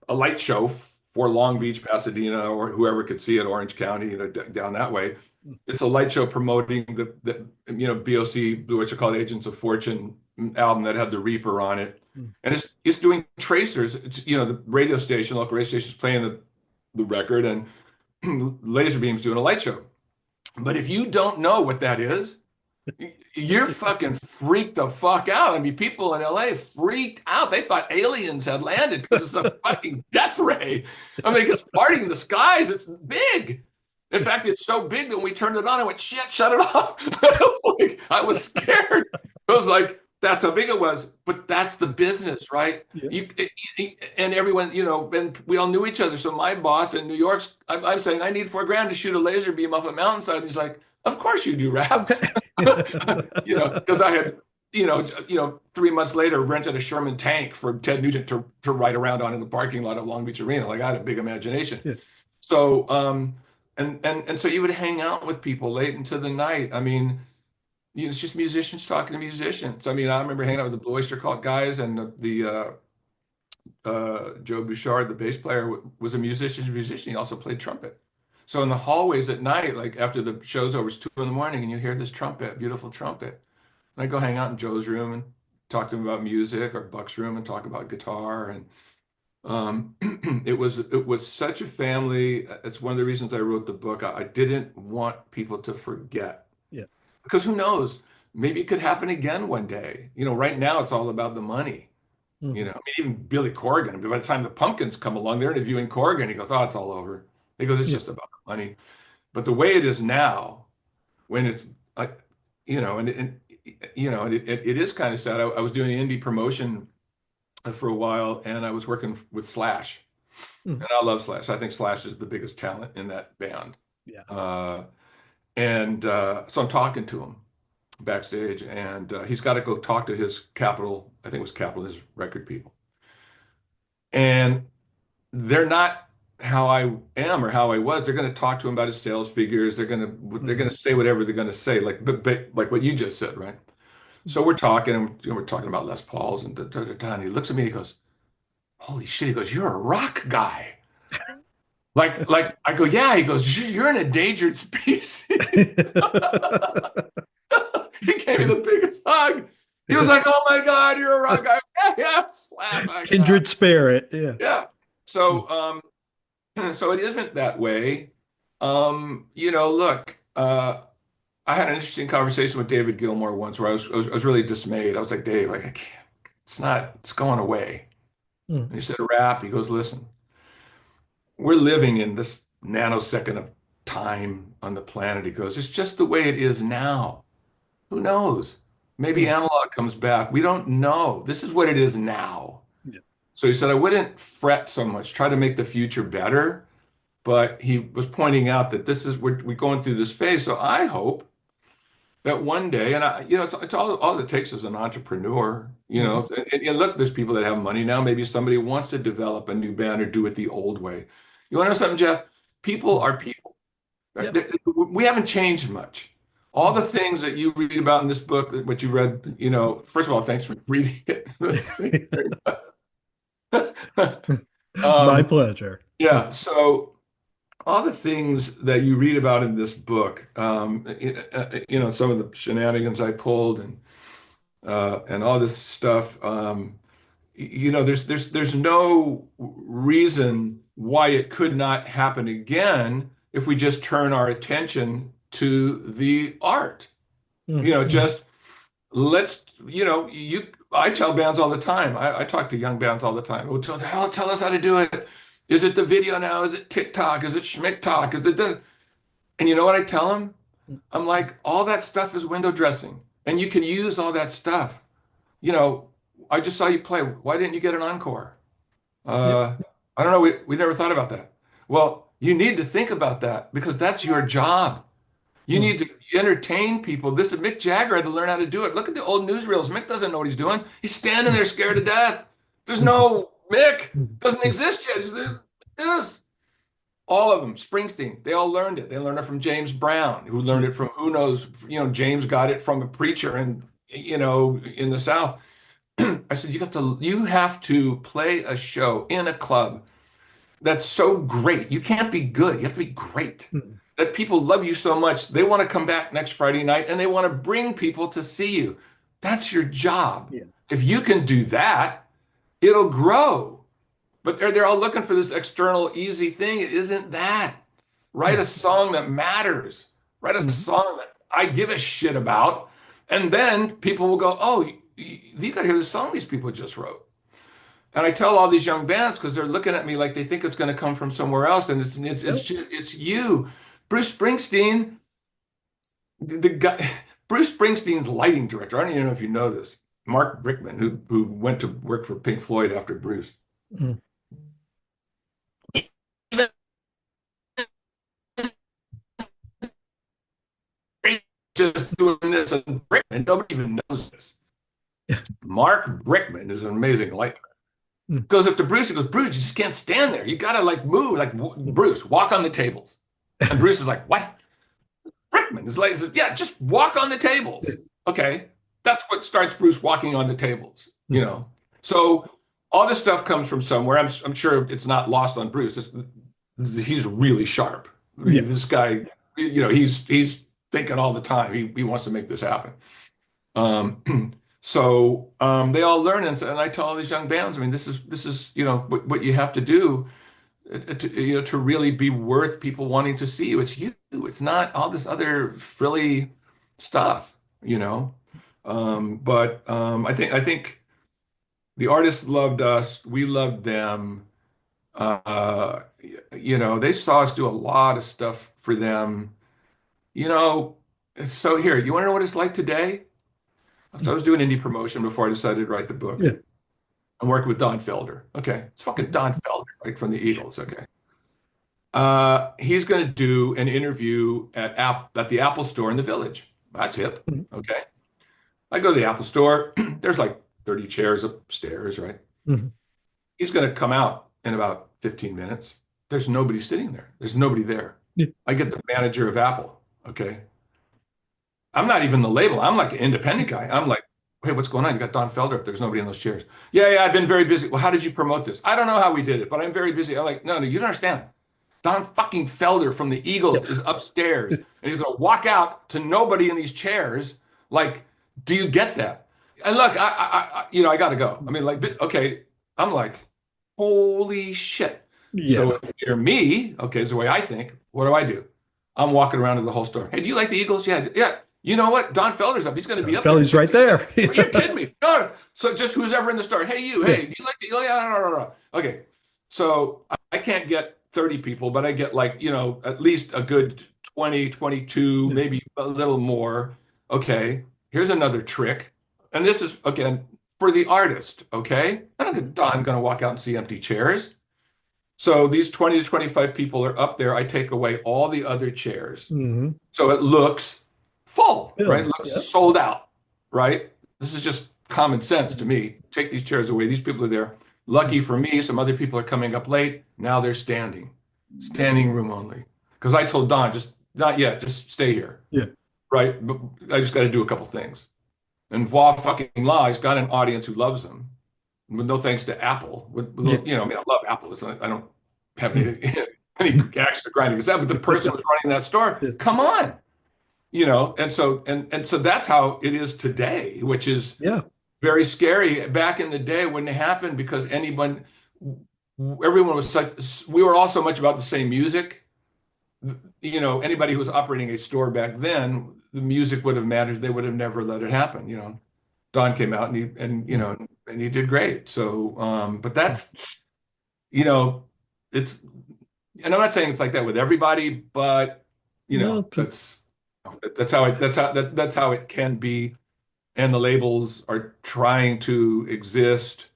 a light show for Long Beach, Pasadena, or whoever could see it, Orange County, you know, down that way. Mm. It's a light show promoting the you know, BOC, Blue Oyster Cult Agents of Fortune album that had the Reaper on it, Mm. and it's doing tracers. It's, you know, the radio station, local radio station is playing the record, and Laserbeam's doing a light show. But if you don't know what that is, you're fucking freaked the fuck out. I mean, people in LA freaked out. They thought aliens had landed because it's a fucking death ray. I mean, it's parting the skies. It's big. In fact, it's so big that when we turned it on, I went, shit, shut it off. I was scared. I was like, that's how big it was. But that's the business, right? Yeah. And everyone, you know, and we all knew each other. So my boss in New York's, I'm saying, I need $4,000 to shoot a laser beam off a mountainside. He's like, of course you do, Rap. Okay. You know, because I had, you know, 3 months later rented a Sherman tank for Ted Nugent to ride around on in the parking lot of Long Beach Arena. Like I had a big imagination. Yeah. So, and so you would hang out with people late into the night. I mean, you know, it's just musicians talking to musicians. I mean, I remember hanging out with the Blue Oyster Cult guys and Joe Bouchard, the bass player, was a musician. He also played trumpet. So in the hallways at night, like after the show's over, it's 2 in the morning, and you hear this trumpet, beautiful trumpet. And I go hang out in Joe's room and talk to him about music, or Buck's room and talk about guitar. And it was such a family. It's one of the reasons I wrote the book. I didn't want people to forget, Yeah. because who knows? Maybe it could happen again one day. You know, right now it's all about the money. You Mhm. know, I mean, even Billy Corgan, by the time the Pumpkins come along, they're interviewing Corgan. He goes, oh, it's all over. He goes, it's Yeah. just about the money. But the way it is now, when it's like, you know, and you know, it is kind of sad. I was doing indie promotion for a while, and I was working with Slash, Mhm. and I love Slash. I think Slash is the biggest talent in that band. Yeah. And so I'm talking to him backstage, and he's got to go talk to his Capitol, I think it was Capitol, his record people. And they're not how I am or how I was. They're going to talk to him about his sales figures. They're Mhm. going to say whatever they're going to say, but like what you just said, right? So we're talking, and you know, we're talking about Les Pauls and da, da, da, da, and he looks at me and he goes, "Holy shit!" He goes, "You're a rock guy." Like I go, "Yeah." He goes, "You're an endangered species." He gave me the biggest hug. He was like, "Oh my God, you're a rock guy." Yeah, yeah, slap my God. Kindred spirit. Yeah. Yeah. Mm. So so it isn't that way. You know, look, I had an interesting conversation with David Gilmour once where I was really dismayed. I was like, Dave, like, I can't, it's going away. Mm, And he said, Rap, he goes, listen, we're living in this nanosecond of time on the planet. He goes, it's just the way it is now. Who knows? Maybe mm, analog comes back. We don't know. This is what it is now. yeah, So he said, I wouldn't fret so much, try to make the future better. But he was pointing out that this is we're going through this phase. So I hope that one day, and it's all it takes is an entrepreneur, mhm, and look, there's people that have money now. Maybe somebody wants to develop a new band or do it the old way. You want to know something, Jeff? People mm, are people. yeah, We haven't changed much. All the mm. things that you read about in this book, what you read, first of all, thanks for reading it. Thank you very much. My Um, pleasure. yeah, so all the things that you read about in this book, some of the shenanigans I pulled and all this stuff, there's no reason why it could not happen again if we just turn our attention to the art. Mm, Just let's, I tell bands all the time. I talk to young bands all the time. Oh, tell us how to do it. Is it the video now? Is it TikTok? Is it SchmickTok? Is it the and you know what I tell them? I'm like, all that stuff is window dressing, and you can use all that stuff. You know, I just saw you play. Why didn't you get an encore? yep. Uh, I don't know. We never thought about that. Well, you need to think about that because that's your job. You Mm, need to entertain people. This Mick Jagger had to learn how to do it. Look at the old newsreels. Mick doesn't know what he's doing. He's standing there scared to death. There's mm, no Mick. mm, Doesn't mm, exist yet. Yes. All of them, Springsteen, they all learned it. They learned it from James Brown, who learned mm. it from who knows, James got it from a preacher and in the South. I said, you have to play a show in a club that's so great. You can't be good. You have to be great. Mm. That people love you so much, they want to come back next Friday night and they want to bring people to see you. That's your job. Yeah. If you can do that, it'll grow. But they're all looking for this external easy thing. It isn't that. Write a Mm, song that matters. Write a mhm. song that I give a shit about. And then people will go, oh, you got to hear the song these people just wrote. And I tell all these young bands because they're looking at me like they think it's going to come from somewhere else, and Nope. it's you, Bruce Springsteen, the guy, Bruce Springsteen's lighting director. I don't even know if you know this, Mark Brickman, who went to work for Pink Floyd after Bruce. Mm, Just doing this, and Brickman, nobody even knows this. yeah. Mark Brickman is an amazing light. Mm, Goes up to Bruce. He goes, Bruce, you just can't stand there. You gotta like move, like mm. Bruce, walk on the tables. And Bruce is like, what? Brickman is like, yeah, just walk on the tables. Okay, that's what starts Bruce walking on the tables. Mm, So all this stuff comes from somewhere. I'm sure it's not lost on Bruce. He's really sharp. I mean, yeah. this guy, he's thinking all the time. He wants to make this happen. They all learn, and I tell all these young bands, I mean, this is what you have to do to really be worth people wanting to see you. It's you. It's not all this other frilly stuff, you know. But I think the artists loved us. We loved them. Uh, they saw us do a lot of stuff for them. You know, so here, you want to know what it's like today? So I Mm, was doing indie promotion before I decided to write the book. yeah. I'm working with Don Felder. Okay. It's fucking Mm, Don Felder, right from the Eagles. Okay. He's going to do an interview at the Apple store in the Village. That's hip. mm, Okay. I go to the Apple store. There's like 30 chairs upstairs, right? mm. He's going to come out in about 15 minutes. There's nobody sitting there. There's nobody there. Yeah. I get the manager of Apple. Okay. I'm not even the label. I'm like an independent guy. I'm like, hey, what's going on? You got Don Felder up. There's nobody in those chairs. Yeah, I've been very busy. Well, how did you promote this? I don't know how we did it, but I'm very busy. I'm like, no, you don't understand. Don fucking Felder from the Yeah. Eagles is upstairs, and he's going to walk out to nobody in these chairs. Like, do you get that? And look, I got to go. I mean, like, okay, I'm like, holy shit. Yeah. So if you're me, okay, is the way I think. What do? I'm walking around to the whole store. Hey, do you like the Eagles? Yeah, yeah. You know what? Don Felder's up. He's going to be up there in Philly's right 60 there. seconds. Are you kidding me? No. So just who's ever in the store. Hey, you. Yeah. Hey, do you like the Eagles? Yeah, no, no, no, no. Okay. So I can't get 30 people, but I get like, at least a good 20, 22, Yeah. maybe a little more. Okay. Here's another trick. And this is, again, for the artist. Okay. I'm not Don going to walk out and see empty chairs. So these 20 to 25 people are up there. I take away all the other chairs. Hmm. So it looks full, right? It Bill. looks Yep. sold out, right? This is just common sense to me. Take these chairs away. These people are there. Lucky for me, some other people are coming up late. Now they're standing room only. Because I told Don, just not yet, just stay here, Yeah. right? But I just got to do a couple things. And voila fucking la, he's got an audience who loves him. With no thanks to Apple. Yeah. I mean, I love Apple. I don't have Mm. any axe to grind against that, but the person who's running that store, Yeah. come on, and so that's how it is today, which is Yeah. very scary. Back in the day, it wouldn't happen because everyone was such, we were all so much about the same music. Anybody who was operating a store back then, the music would have mattered. They would have never let it happen. Don came out and he did great. So, but that's, you know, it's, and I'm not saying it's like that with everybody, but No. that's how it can be. And the labels are trying to exist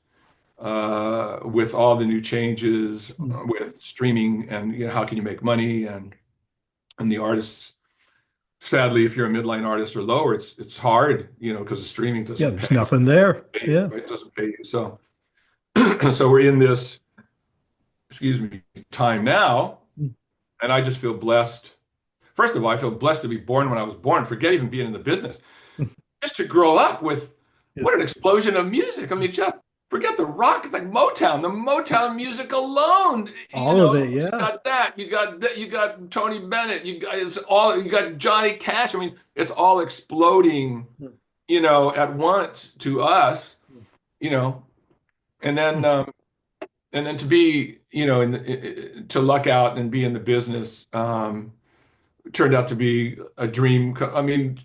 with all the new changes with streaming and how can you make money and the artists. Sadly, if you're a midline artist or lower, it's hard, because the streaming Yeah. doesn't There's pay. nothing there. Yeah. Right? It doesn't pay you. So, so we're in this, excuse me, time now, and I just feel blessed. First of all, I feel blessed to be born when I was born. Forget even being in the business. Just to grow up with Yeah. what an explosion of music. I mean, Jeff, forget the rock. It's like Motown. The Motown music alone. All of it. You Yeah. got that. You got that. You got Tony Bennett. You got Johnny Cash. I mean, it's all exploding, at once to us, you know, and then to be, to luck out and be in the business, turned out to be a dream. I mean,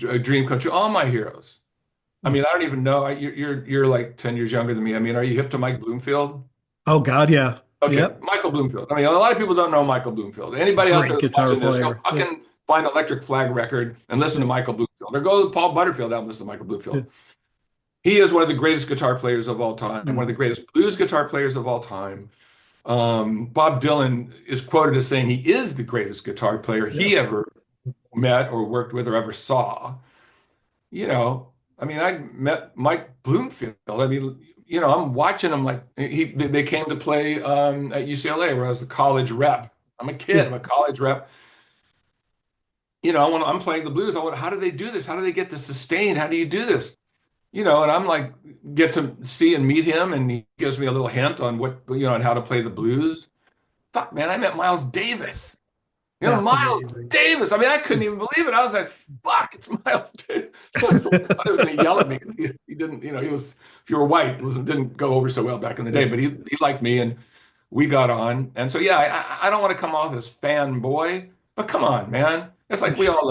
a dream come true. All my heroes. I mean, I don't even know. You're like 10 years younger than me. I mean, are you hip to Mike Bloomfield? Oh God. Yeah. Okay, Yep. Michael Bloomfield. I mean, a lot of people don't know Michael Bloomfield. Anybody out Great there that's guitar watching this, go player. Yeah. fucking find Electric Flag record and listen to Michael Bloomfield, or go to the Paul Butterfield album, listen to Michael Yeah. Bloomfield. He is one of the greatest guitar players of all time, one of Mm. the greatest blues guitar players of all time. Bob Dylan is quoted as saying he is the greatest guitar player Yeah. he ever met or worked with or ever saw. You know, I mean, I met Mike Bloomfield. I mean, I'm watching him like they came to play at UCLA where I was the college rep. I'm a Yeah. kid, I'm a college rep. I'm playing the blues. I went, how do they do this? How do they get to sustain? How do you do this? And I'm like, get to see and meet him, and he gives me a little hint on what, on how to play the blues. Fuck, man, I met Miles Davis. That's Miles amazing. Davis. I mean, I couldn't even believe it. I was like, fuck, it's Miles Davis. So I thought he was going to yell at me. He didn't, he was, if you were white, didn't go over so well back in the day, Yeah. but he liked me and we got on. And so, yeah, I don't want to come off as fanboy, but come on, man. It's like we all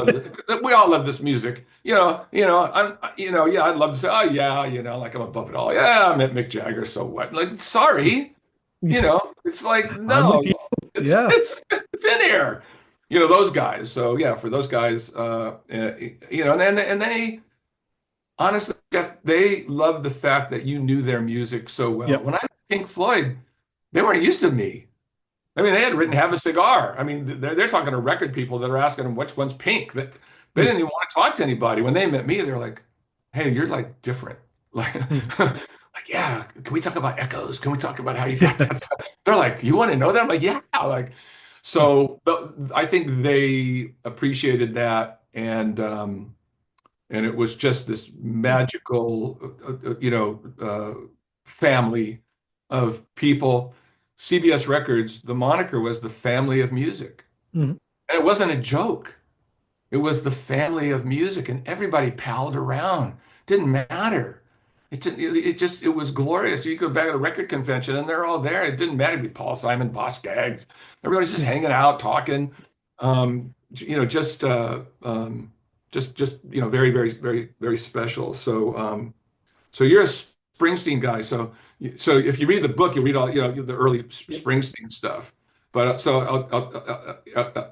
love this music. Yeah, I'd love to say, oh yeah, like I'm above it all. Yeah, I met Mick Jagger, so what? Like, sorry, it's like, I'm with no, you. it's Yeah. it's in here. Those guys. So yeah, for those guys, and they honestly, Jeff, they love the fact that you knew their music so well. Yep. When I met Pink Floyd, they weren't used to me. I mean, they had written "Have a Cigar." I mean, they're talking to record people that are asking them which one's Pink. That they Mm. didn't even want to talk to anybody. When they met me, they're like, "Hey, you're like different." Like, Mm. like, yeah. Can we talk about echoes? Can we talk about how you got Yeah. that stuff? They're like, "You want to know that?" I'm like, "Yeah." Like, so but I think they appreciated that, and it was just this magical, family of people. CBS Records, the moniker was the family of music. Mhm. And it wasn't a joke. It was the family of music, and everybody palled around. Didn't matter. It was glorious. You go back to a record convention, and they're all there. It didn't matter. It'd be Paul Simon, Boss Gags. Everybody's just hanging out, talking. Very, very, very, very special. So you're a Springsteen guy. So if you read the book, you read all the early Yep. Springsteen stuff. But so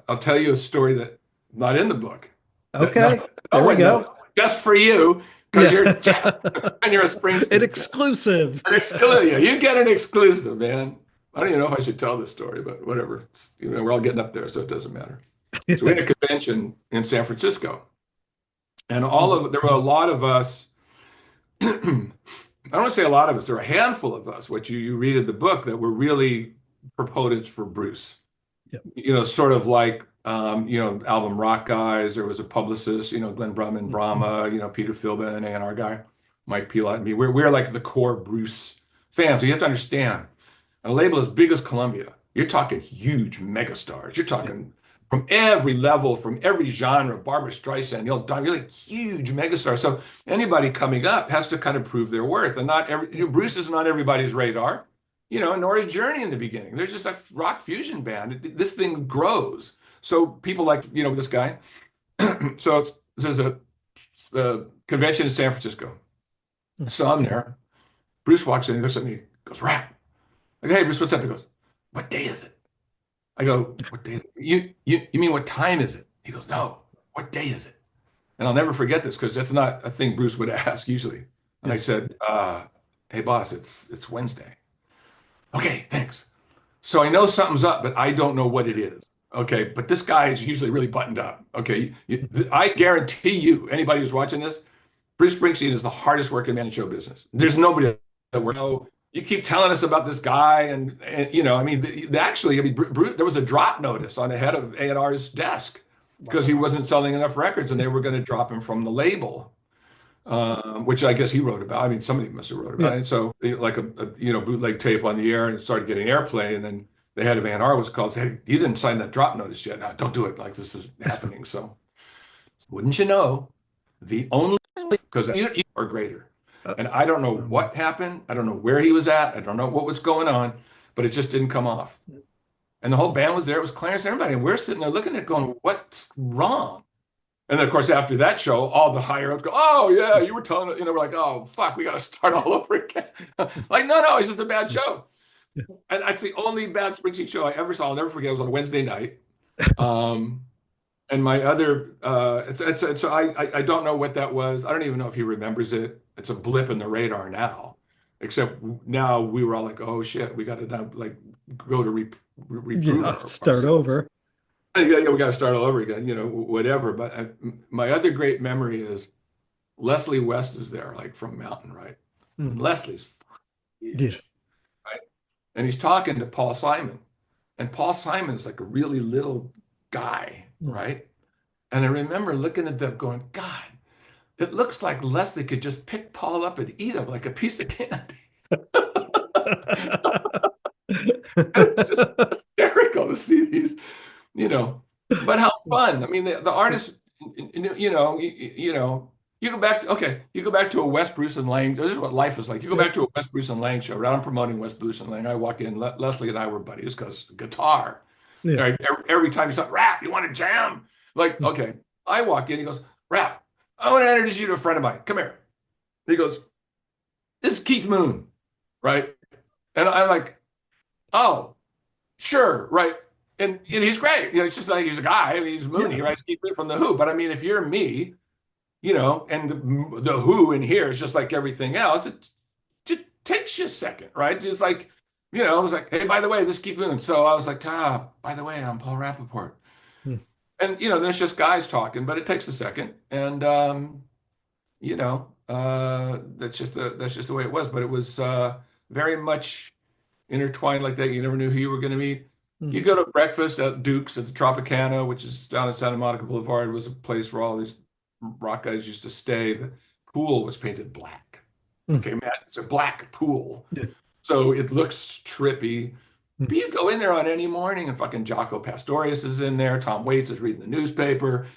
I'll tell you a story that not in the book that Okay, no there we one knows, go. just for you because Yeah. you're Jeff and you're a An Springsteen fan. exclusive. An exclusive. You get an exclusive, man. I don't even know if I should tell this story, but whatever. We're all getting up there, so it doesn't matter. So we had a convention in San Francisco, and there were a lot of us. I don't want to say a lot of us. There were a handful of us, what you read in the book, that were really proponents for Bruce. Yep. Sort of like album rock guys. There was a publicist, Glenn Brumman, Brahma, Peter Philbin, an A&R guy, Mike Pilot, and me. We're like the core Bruce fans. So you have to understand, a label as big as Columbia, you're talking huge megastars. You're Yep. talking from every level, from every genre, Barbara Streisand, Neil Diamond, you're like huge megastars. So anybody coming up has to kind of prove their worth. And Bruce is not everybody's radar, nor is Journey in the beginning. They're just a rock fusion band. This thing grows. So people like, this guy. So there's a convention in San Francisco. So I'm there. Bruce walks in, he looks at me, goes, Rap. I go, hey, Bruce, what's up? He goes, what day is it? I go, what day is it? You mean what time is it? He goes, no, what day is it? And I'll never forget this because that's not a thing Bruce would ask usually. And I Yep. said, hey, boss, it's Wednesday. Okay, thanks. So I know something's up, but I don't know what it is. Okay, but this guy is usually really buttoned up. Okay, I guarantee you, anybody who's watching this, Bruce Springsteen is the hardest working man in show business. There's nobody that we're no. You keep telling us about this guy, and I mean, actually, I mean, Bruce, there was a drop notice on the head of A&R's desk because he Wow. wasn't selling enough records, and they were going to drop him from the label, which I guess he wrote about. I mean, somebody must have wrote about Yeah. it. So, like a bootleg tape on the air, and it started getting airplay, and then the head of A&R was called, said, "Hey, you didn't sign that drop notice yet. No, don't do it. Like this is happening." So, wouldn't you know, the only because you are greater. Uh, And I don't know um, what happened. I don't know where he was at. I don't know what was going on, but it just didn't come off. And the whole band was there. It was Clarence and everybody. And we're sitting there looking at it going, what's wrong? And then, of course, after that show, all the higher ups go, oh, yeah, you were telling it. We're like, oh, fuck, we got to start all over again. Like, no, it's just a bad show. And that's the only bad Springsteen show I ever saw. I'll never forget. It was on a Wednesday night. Um, and my other, I don't know what that was. I don't even know if he remembers it. It's a blip in the radar now, except now we were all like, oh shit, we got to now like go to reprove yeah, start ourselves. over. Yeah, we got to start all over again, whatever. But my other great memory is Leslie West is there, like from Mountain, right? And Mm. Leslie's Yeah. huge, right? And he's talking to Paul Simon, and Paul Simon is like a really little guy, Mm. right? And I remember looking at them going, God, it looks like Leslie could just pick Paul up and eat him like a piece of candy. It's just hysterical to see these, you know, but how fun. I mean, the artists, you go back to, okay, you go back to a West Bruce and Lang. This is what life is like. You go Yeah. back to a West Bruce and Lang show, right? I'm promoting West Bruce and Lang. I walk in, Leslie and I were buddies because guitar. Yeah. Right? Every time you say, Rap, you want to jam? Like, okay. I walk in, he goes, Rap, I want to introduce you to a friend of mine. Come here. He goes, this is Keith Moon, right? And I'm like, oh, sure, right. And he's great. It's just like he's a guy. I mean, he's Mooney, Yeah. right? Keith Moon from The Who. But I mean, if you're me, and the Who in here is just like everything else, it just takes you a second, right? It's like, I was like, hey, by the way, this is Keith Moon. So I was like, by the way, I'm Paul Rappaport. Mm. And, there's just guys talking, but it takes a second. And, that's just the way it was. But it was very much intertwined like that. You never knew who you were going to meet. You Mm. go to breakfast at Duke's at the Tropicana, which is down at Santa Monica Boulevard. It was a place where all these rock guys used to stay. The pool was painted black. Mm. Okay, Matt, it's a black pool. Yeah. So it looks trippy. Mm. But you go in there on any morning and fucking Jaco Pastorius is in there. Tom Waits is reading the newspaper.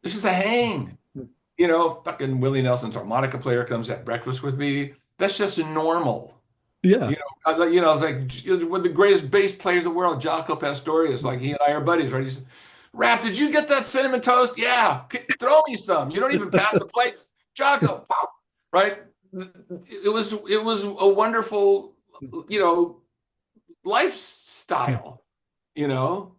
It's just a hang. Mm. Fucking Willie Nelson's harmonica player comes at breakfast with me. That's just normal. Yeah. It's like one of the greatest bass players in the world, Jaco Pastorius. Like he and I are buddies, right? Rap, did you get that cinnamon toast? Yeah. Throw me some. You don't even pass the plates. Jocko, pop, right? It was a wonderful, you know, lifestyle, you know.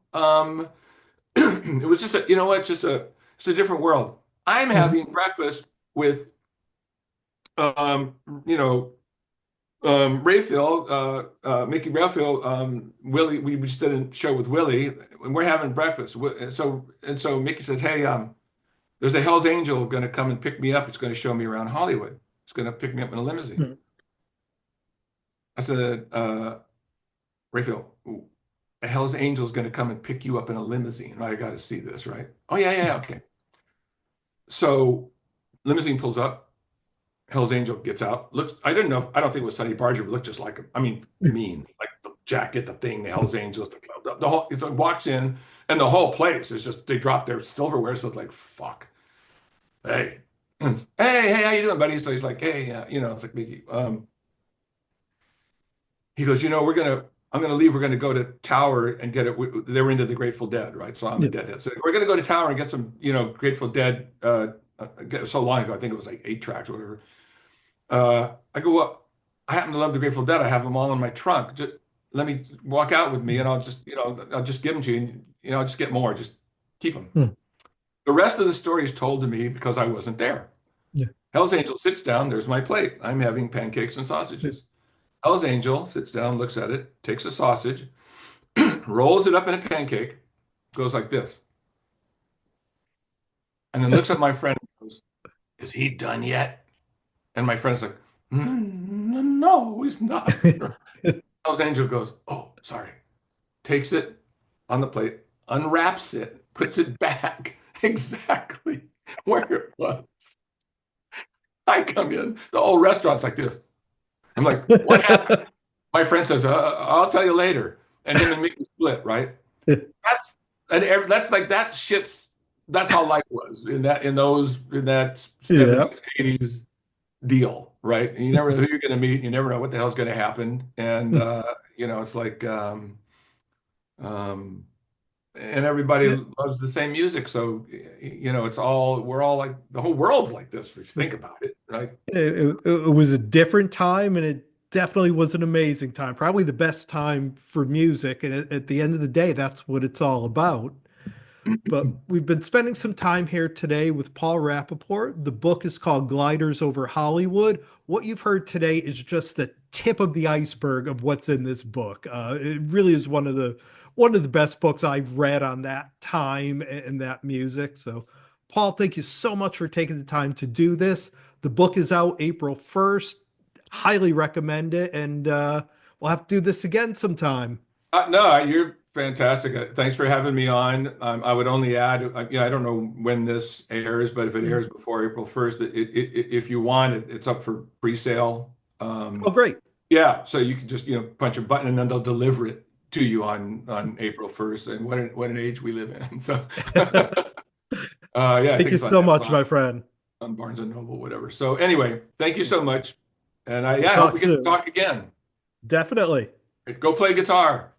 It was just a, you know what, just a it's a different world. I'm Mhm. having breakfast with um, you know, Raphael, Mickey Raphael, Willie, we just did a show with Willie, and we're having breakfast. And so Mickey says, "Hey, there's a Hell's Angel going to come and pick me up. It's going to show me around Hollywood. It's going to pick me up in a limousine." Mhm. I said, Raphael, a Hell's Angel is going to come and pick you up in a limousine. I got to see this, right? Oh yeah, yeah, yeah, okay. So limousine pulls up. Hell's Angel gets out. Looks, I didn't know. I don't think it was Sonny Barger, but looked just like him. I mean, mean, like the jacket, the thing, the Hell's Angels, the whole. It walks in, and the whole place is just they drop their silverware. So it's like fuck. Hey, hey, how you doing, buddy? So he's like, hey, it's like Mickey. He goes, I'm gonna leave. We're gonna go to Tower and get it. They were into the Grateful Dead, right? So I'm a Yeah. Deadhead. So we're gonna go to Tower and get some, Grateful Dead. So long ago, I think it was like 8 tracks or whatever. I go, well, I happen to love the Grateful Dead. I have them all in my trunk. Just let me walk out with me, and I'll just give them to you. And, I'll just get more. Just keep them. Mhm. The rest of the story is told to me because I wasn't there. Yeah. Hell's Angel sits down. There's my plate. I'm having pancakes and Yeah. sausages. Hell's Angel sits down, looks at it, takes a sausage, rolls it up in a pancake, goes like this, and then looks at my friend and goes, "Is he done yet?" And my friend's like, No, he's not." Hell's Angel goes, "Oh, sorry." Takes it on the plate, unwraps it, puts it back exactly where it was. I come in, the whole restaurant's like this. I'm like, "What happened?" My friend says, "I'll tell you later." And him and me split, right? That's that's like that shit's that's how life was in that Yeah. 70s, 80s deal, right? And you never know who you're gonna meet, you never know what the hell's gonna happen. And it's like um and everybody Yeah. loves the same music. So we're all like the whole world's like this if you think about it, right? It was a different time, and it definitely was an amazing time. Probably the best time for music. And at the end of the day, that's what it's all about. But we've been spending some time here today with Paul Rappaport. The book is called Gliders Over Hollywood. What you've heard today is just the tip of the iceberg of what's in this book. It really is one of the best books I've read on that time and that music. So, Paul, thank you so much for taking the time to do this. The book is out April 1st. Highly recommend it, and we'll have to do this again sometime. No, you're fantastic. Thanks for having me on. I would only add, I don't know when this airs, but if it airs before April 1st, if you want it, it's up for pre-sale. Oh, great. Yeah, so you can just, punch a button and then they'll deliver it to you on April 1st. And what an age we live in. So, yeah, I Thank think you it's on so much, Amazon, my friend. on Barnes and Noble, whatever. So anyway, thank you so much. And We'll I hope talk we get to soon. talk again. Definitely. Go play guitar.